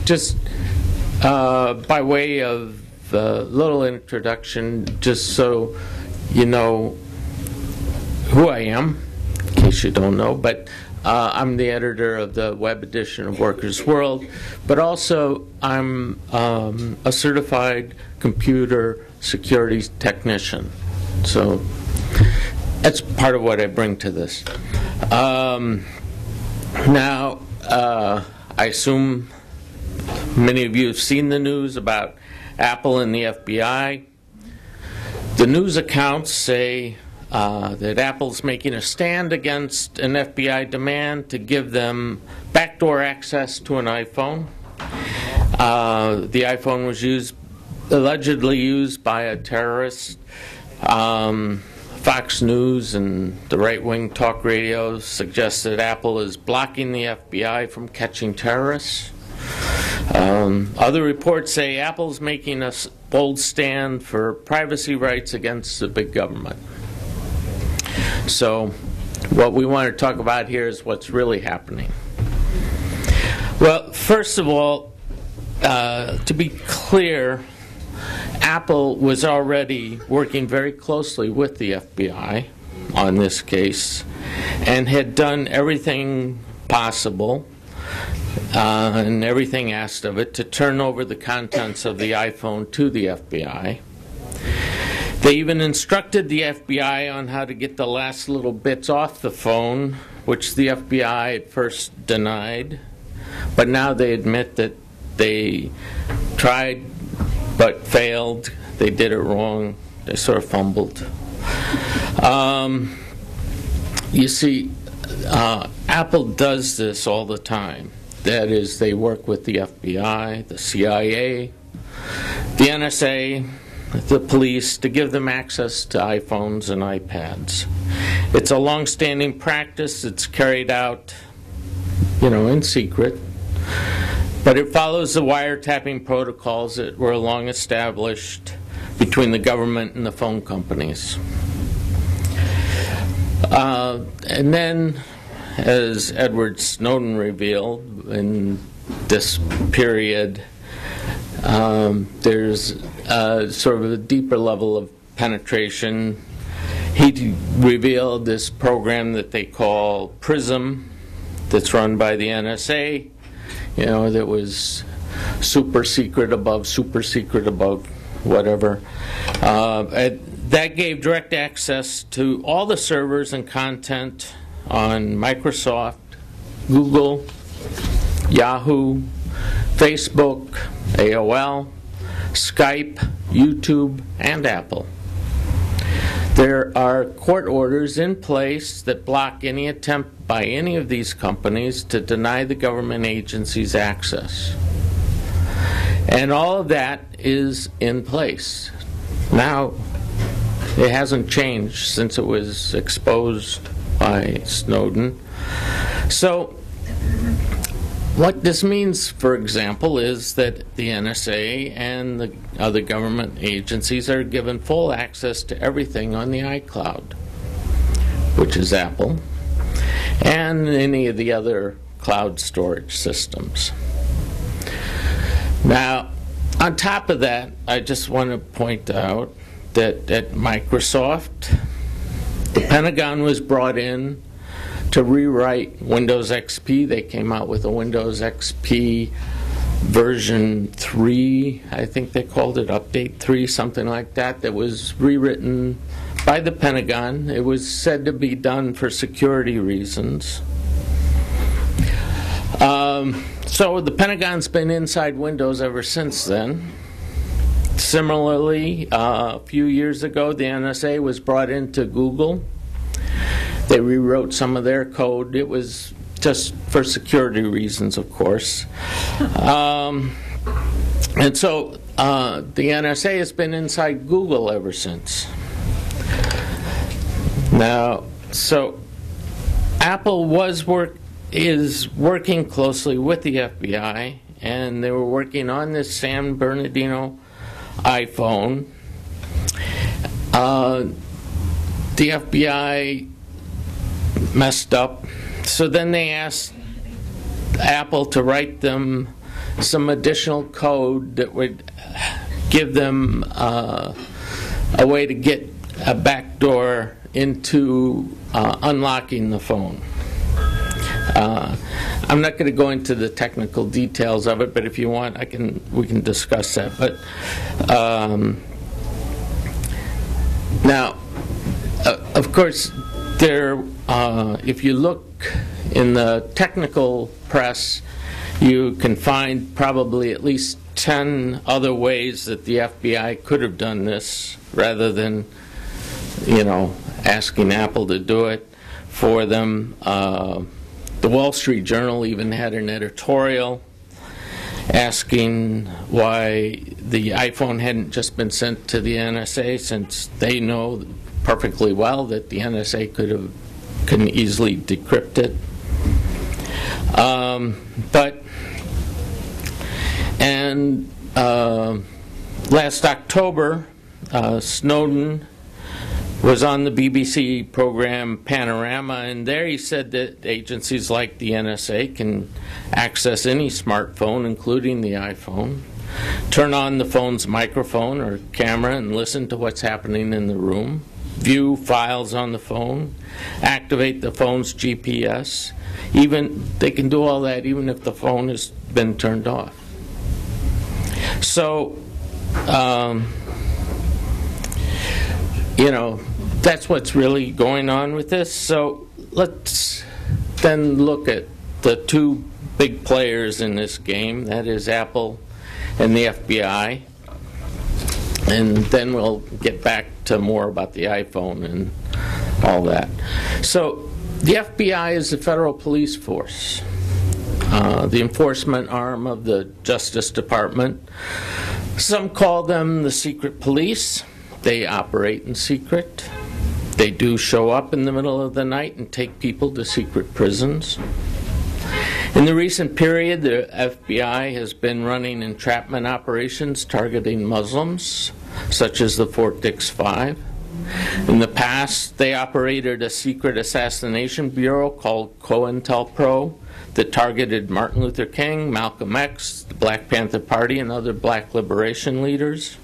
Just by way of a little introduction, just so you know who I am, in case you don't know, but I'm the editor of the web edition of Workers' World, but also I'm a certified computer security technician. So that's part of what I bring to this. Now, I assume many of you have seen the news about Apple and the FBI. The news accounts say that Apple's making a stand against an FBI demand to give them backdoor access to an iPhone. The iPhone was allegedly used by a terrorist. Fox News and the right-wing talk radio suggest that Apple is blocking the FBI from catching terrorists. Other reports say Apple's making a bold stand for privacy rights against the big government. So what we want to talk about here is what's really happening. Well, first of all, to be clear, Apple was already working very closely with the FBI on this case and had done everything possible and everything asked of it to turn over the contents of the iPhone to the FBI. They even instructed the FBI on how to get the last little bits off the phone, which the FBI at first denied, but now they admit that they tried but failed. They did it wrong. They sort of fumbled. You see, Apple does this all the time. That is, they work with the FBI, the CIA, the NSA, the police to give them access to iPhones and iPads. It's a long-standing practice. It's carried out, in secret. But it follows the wiretapping protocols that were long established between the government and the phone companies. And then, as Edward Snowden revealed, in this period, there's sort of a deeper level of penetration. He revealed this program that they call PRISM, that's run by the NSA, that was super secret above whatever. That gave direct access to all the servers and content on Microsoft, Google, Yahoo, Facebook, AOL, Skype, YouTube, and Apple. There are court orders in place that block any attempt by any of these companies to deny the government agencies access. And all of that is in place. Now, it hasn't changed since it was exposed by Snowden. So, what this means, for example, is that the NSA and the other government agencies are given full access to everything on the iCloud, which is Apple, and any of the other cloud storage systems. Now, on top of that, I just want to point out that at Microsoft, the Pentagon was brought in to rewrite Windows XP. They came out with a Windows XP version 3, I think they called it, update 3, something like that, that was rewritten by the Pentagon. It was said to be done for security reasons. So the Pentagon's been inside Windows ever since then. Similarly, a few years ago, the NSA was brought into Google. They rewrote some of their code. It was just for security reasons, of course. And so the NSA has been inside Google ever since. Now, so Apple is working closely with the FBI, and they were working on this San Bernardino iPhone. The FBI messed up, so then they asked Apple to write them some additional code that would give them a way to get a backdoor into unlocking the phone. I'm not going to go into the technical details of it, but if you want, we can discuss that. But now, of course, if you look in the technical press, you can find probably at least 10 other ways that the FBI could have done this, rather than, asking Apple to do it for them. The Wall Street Journal even had an editorial asking why the iPhone hadn't just been sent to the NSA, since they know perfectly well that the NSA couldn't easily decrypt it. Last October, Snowden was on the BBC program Panorama, and there he said that agencies like the NSA can access any smartphone, including the iPhone, turn on the phone's microphone or camera and listen to what's happening in the room, view files on the phone, activate the phone's GPS. They can do all that even if the phone has been turned off. So, that's what's really going on with this. So let's then look at the two big players in this game, that is Apple and the FBI. And then we'll get back to more about the iPhone and all that. So the FBI is the federal police force, the enforcement arm of the Justice Department. Some call them the secret police. They operate in secret. They do show up in the middle of the night and take people to secret prisons. In the recent period, the FBI has been running entrapment operations targeting Muslims, such as the Fort Dix Five. In the past, they operated a secret assassination bureau called COINTELPRO that targeted Martin Luther King, Malcolm X, the Black Panther Party, and other black liberation leaders.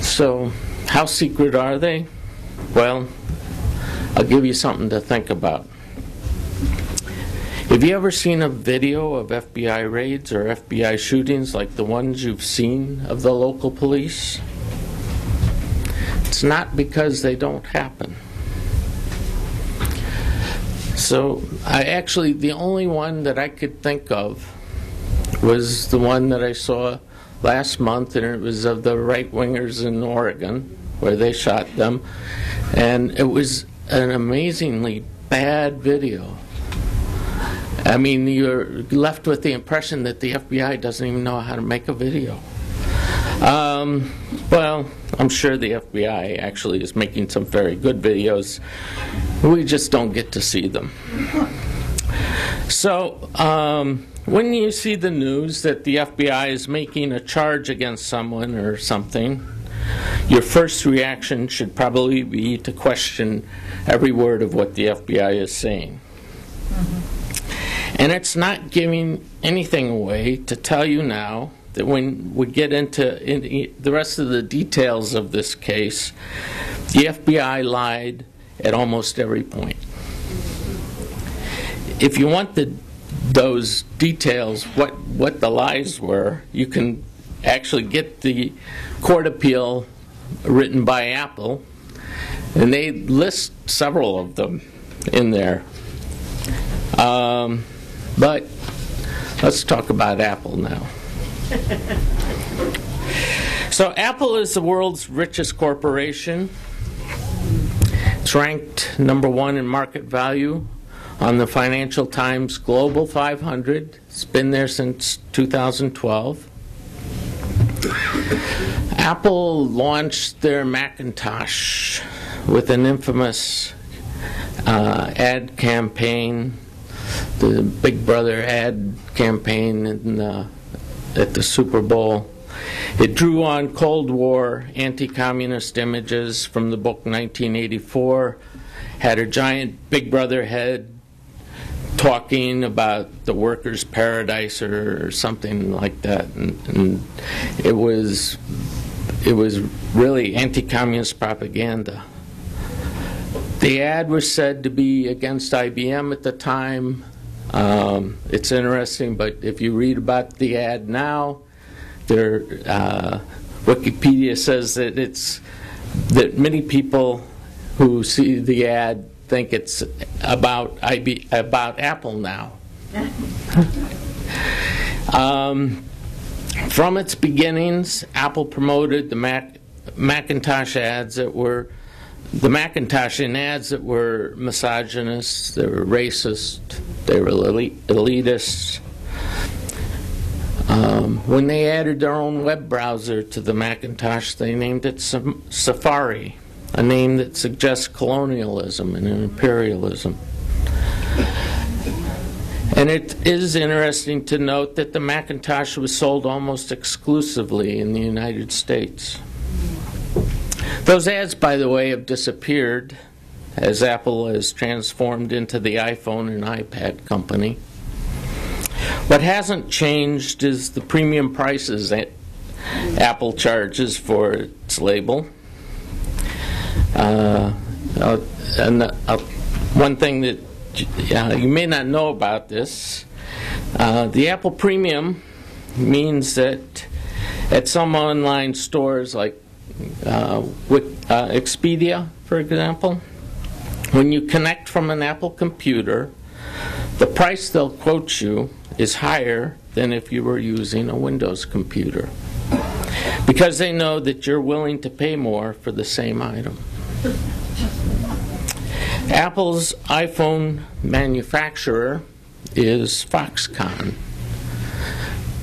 So, how secret are they? Well, I'll give you something to think about. Have you ever seen a video of FBI raids or FBI shootings like the ones you've seen of the local police? It's not because they don't happen. So, the only one that I could think of was the one that I saw last month, and it was of the right-wingers in Oregon, where they shot them. And it was an amazingly bad video. I mean, you're left with the impression that the FBI doesn't even know how to make a video. Well, I'm sure the FBI actually is making some very good videos. We just don't get to see them. So, when you see the news that the FBI is making a charge against someone or something, your first reaction should probably be to question every word of what the FBI is saying. And it's not giving anything away to tell you now that when we get into the rest of the details of this case, the FBI lied at almost every point. If you want those details, what the lies were, you can actually get the court appeal written by Apple, and they list several of them in there. But let's talk about Apple now. So Apple is the world's richest corporation. It's ranked #1 in market value on the Financial Times Global 500. It's been there since 2012. Apple launched their Macintosh with an infamous ad campaign, the Big Brother ad campaign at the Super Bowl. It drew on Cold War anti-communist images from the book 1984, had a giant Big Brother head talking about the workers' paradise or something like that, and it was really anti-communist propaganda. The ad was said to be against IBM at the time. It's interesting, but if you read about the ad now, Wikipedia says that many people who see the ad think it's about Apple now. From its beginnings, Apple promoted the Macintosh ads that were misogynist, they were racist, they were elitist. When they added their own web browser to the Macintosh, they named it Safari, a name that suggests colonialism and imperialism. And it is interesting to note that the Macintosh was sold almost exclusively in the United States. Those ads, by the way, have disappeared as Apple has transformed into the iPhone and iPad company. What hasn't changed is the premium prices that Apple charges for its label. One thing that you may not know about this, the Apple Premium means that at some online stores like Expedia, for example, when you connect from an Apple computer, the price they'll quote you is higher than if you were using a Windows computer, because they know that you're willing to pay more for the same item. Apple's iPhone manufacturer is Foxconn.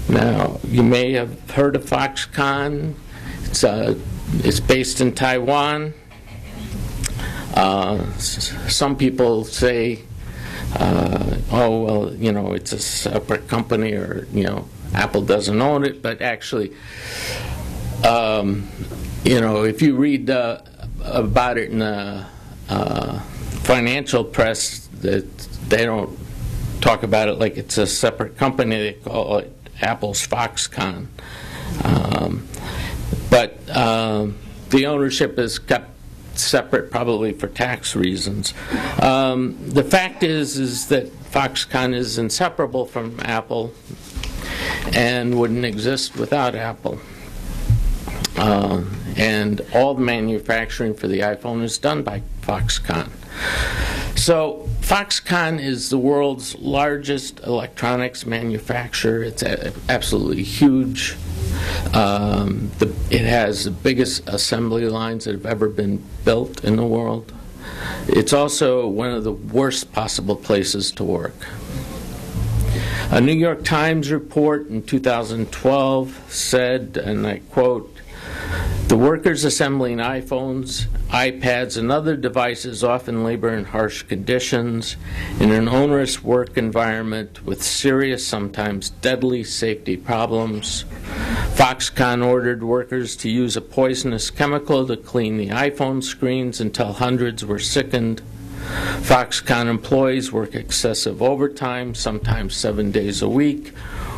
Now, you may have heard of Foxconn. It's based in Taiwan. Some people say, oh, well, it's a separate company, or, Apple doesn't own it, but actually, if you read about it in the financial press, that they don't talk about it like it's a separate company. They call it Apple's Foxconn. But the ownership is kept separate, probably for tax reasons. The fact is that Foxconn is inseparable from Apple and wouldn't exist without Apple. And all the manufacturing for the iPhone is done by Foxconn. So Foxconn is the world's largest electronics manufacturer. It's absolutely huge. It has the biggest assembly lines that have ever been built in the world. It's also one of the worst possible places to work. A New York Times report in 2012 said, and I quote, "The workers assembling iPhones, iPads, and other devices often labor in harsh conditions in an onerous work environment with serious, sometimes deadly safety problems. Foxconn ordered workers to use a poisonous chemical to clean the iPhone screens until hundreds were sickened. Foxconn employees work excessive overtime, sometimes 7 days a week,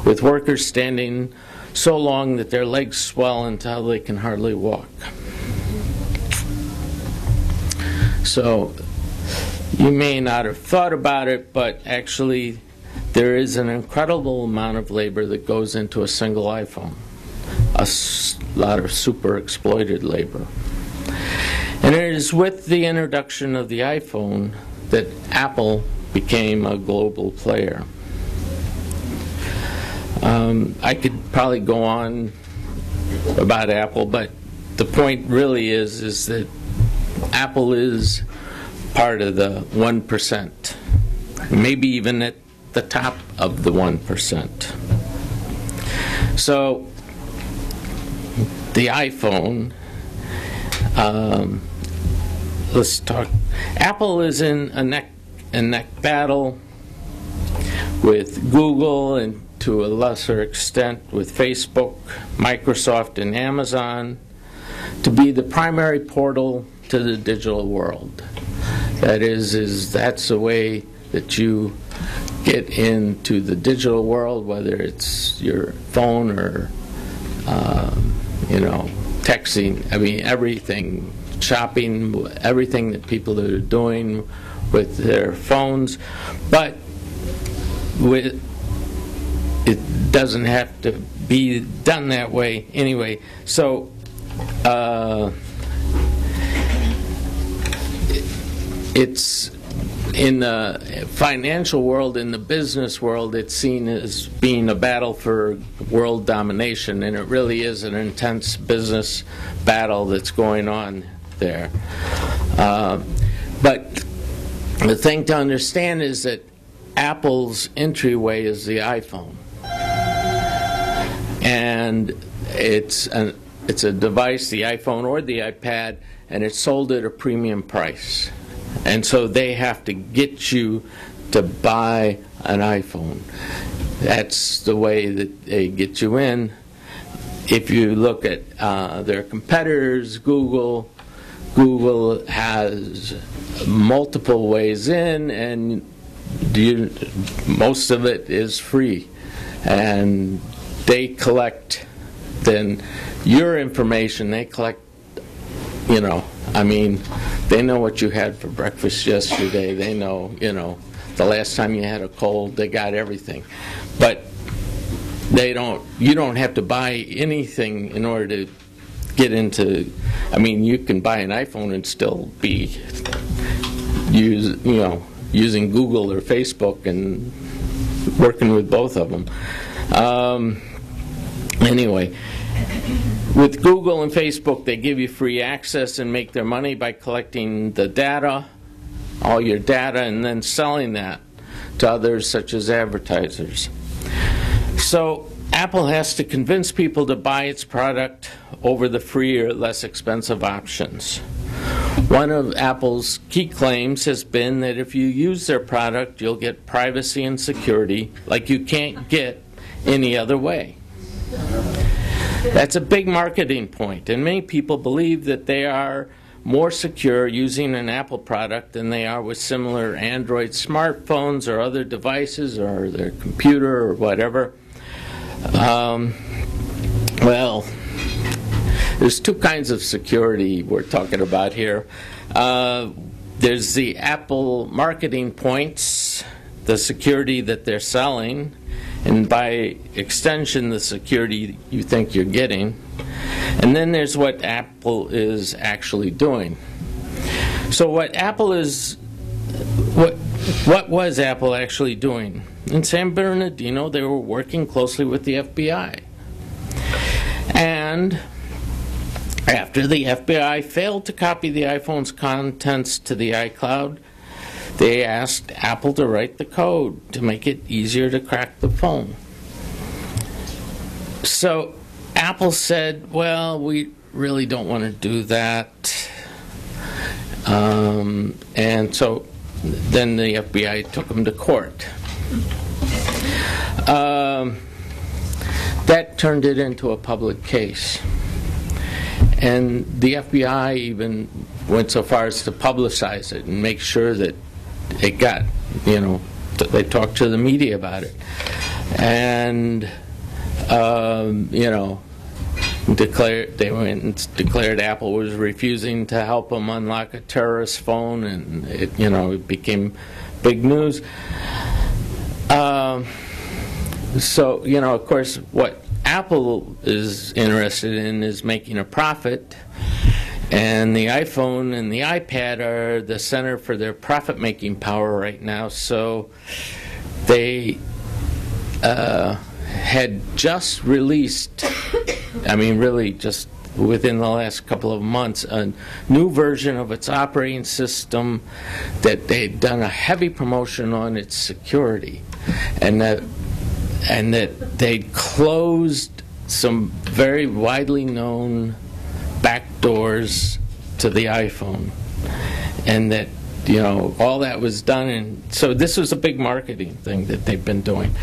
with workers standing so long that their legs swell until they can hardly walk." So you may not have thought about it, but actually there is an incredible amount of labor that goes into a single iPhone. A lot of super exploited labor. And it is with the introduction of the iPhone that Apple became a global player. I could probably go on about Apple, but the point really is that Apple is part of the 1%, maybe even at the top of the 1%. So the iPhone, let's talk. Apple is in a neck battle with Google, and to a lesser extent with Facebook, Microsoft, and Amazon, to be the primary portal to the digital world. That's the way that you get into the digital world, whether it's your phone or texting. I mean, everything, shopping, everything that people are doing with their phones, but it doesn't have to be done that way anyway. So it's in the financial world, in the business world, it's seen as being a battle for world domination, and it really is an intense business battle that's going on there. But the thing to understand is that Apple's entryway is the iPhone, and it's a device, the iPhone or the iPad, and it's sold at a premium price. And so they have to get you to buy an iPhone. That's the way that they get you in. If you look at their competitors, Google has multiple ways in, and most of it is free. And they collect then your information. They collect, I mean, they know what you had for breakfast yesterday. They know, the last time you had a cold. They got everything. But you don't have to buy anything in order to get into, I mean, you can buy an iPhone and still be using Google or Facebook and working with both of them. Anyway, with Google and Facebook, they give you free access and make their money by collecting the data, all your data, and then selling that to others such as advertisers. So Apple has to convince people to buy its product over the free or less expensive options. One of Apple's key claims has been that if you use their product, you'll get privacy and security like you can't get any other way. That's a big marketing point, and many people believe that they are more secure using an Apple product than they are with similar Android smartphones or other devices or their computer or whatever. Well, there's two kinds of security we're talking about here. There's the Apple marketing points, the security that they're selling, and by extension the security you think you're getting. And then there's what Apple is actually doing. So what was Apple actually doing? In San Bernardino, they were working closely with the FBI. And after the FBI failed to copy the iPhone's contents to the iCloud, they asked Apple to write the code to make it easier to crack the phone. So Apple said, well, we really don't want to do that. And so then the FBI took them to court. That turned it into a public case. And the FBI even went so far as to publicize it and make sure that it got, they talked to the media about it. And, they went and declared Apple was refusing to help them unlock a terrorist phone, and it became big news. So, of course, what Apple is interested in is making a profit, and the iPhone and the iPad are the center for their profit-making power right now. So they had just released, really just within the last couple of months, a new version of its operating system that they'd done a heavy promotion on its security, and that they'd closed some very widely known backdoors to the iPhone, and that all that was done. And so this was a big marketing thing that they've been doing.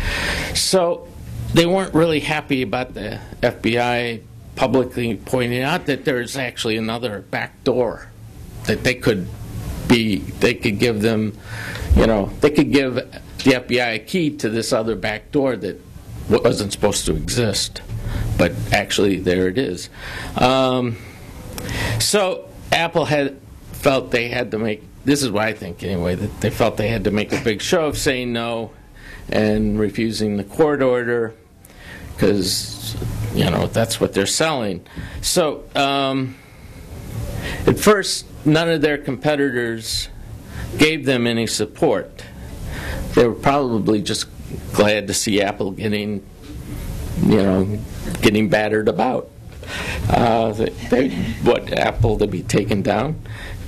So they weren't really happy about the FBI publicly pointing out that there's actually another back door that they could give them, they could give the FBI a key to this other back door that wasn't supposed to exist, but actually there it is. So Apple felt they had to make, this is what I think anyway, that they felt they had to make a big show of saying no and refusing the court order, because, you know, that's what they're selling. So at first, none of their competitors gave them any support. They were probably just glad to see Apple getting battered about. They want Apple to be taken down.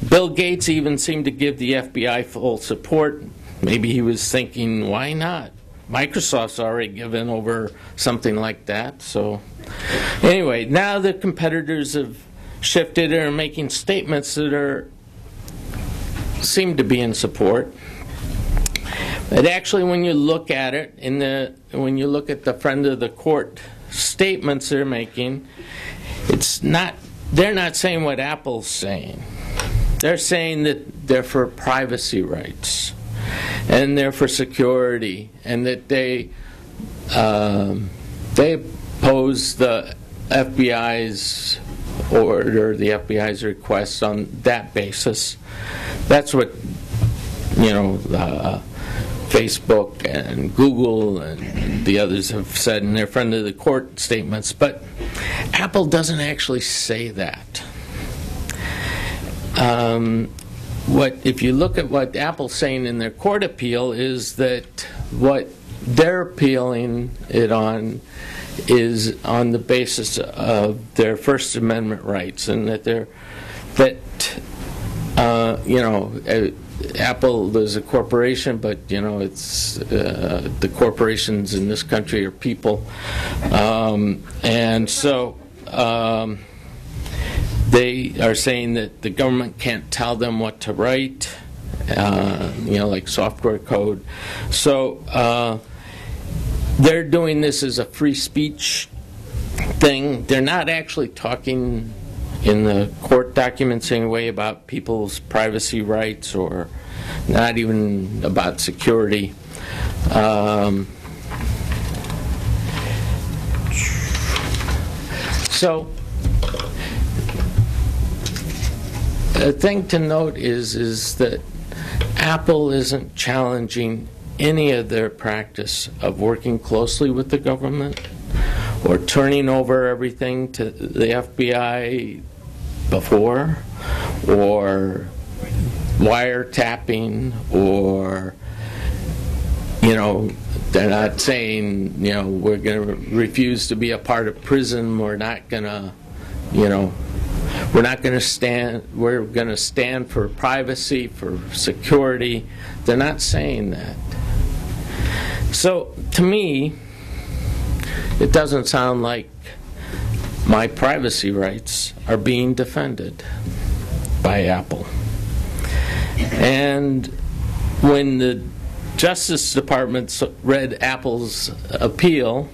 Bill Gates even seemed to give the FBI full support. Maybe he was thinking, why not? Microsoft's already given over something like that. So anyway, now the competitors have shifted and are making statements that seem to be in support. But actually, when you look at it, when you look at the friend of the court statements they're making, they're not saying what Apple's saying. They're saying that they're for privacy rights, and they're for security, and that they oppose the FBI's order, the FBI's request on that basis. That's what, Facebook and Google and the others have said in their friend of the court statements. But Apple doesn't actually say that. If you look at what Apple's saying in their court appeal, is that what they're appealing it on is on the basis of their First Amendment rights, and that Apple is a corporation, but it's the corporations in this country are people, and so they are saying that the government can't tell them what to write, like software code. So they're doing this as a free speech thing. They're not actually talking in the court documents anyway about people's privacy rights, or not even about security. So a thing to note is that Apple isn't challenging any of their practice of working closely with the government or turning over everything to the FBI before, or wiretapping, or they're not saying we're going to refuse to be a part of prison, we're not going to we're going to stand for privacy, for security. They're not saying that. So to me, it doesn't sound like my privacy rights are being defended by Apple. And when the Justice Department read Apple's appeal,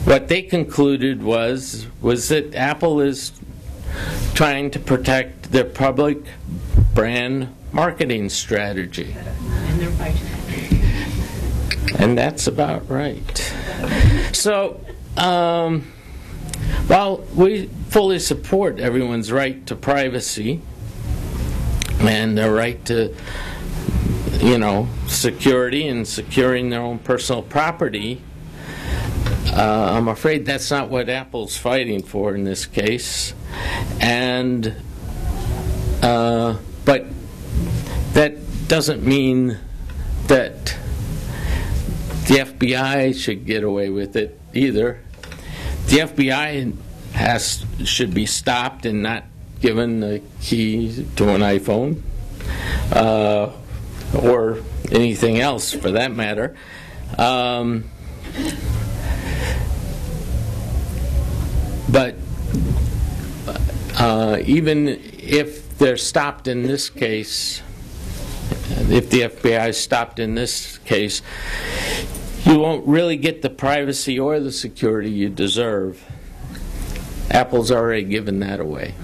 what they concluded was that Apple is trying to protect their public brand marketing strategy. And they're right. And that's about right. So, while we fully support everyone's right to privacy and their right to, security and securing their own personal property, I'm afraid that's not what Apple's fighting for in this case. And but that doesn't mean that the FBI should get away with it either. The FBI should be stopped and not given the key to an iPhone, or anything else for that matter. But even if they're stopped in this case, if the FBI is stopped in this case, you won't really get the privacy or the security you deserve. Apple's already given that away.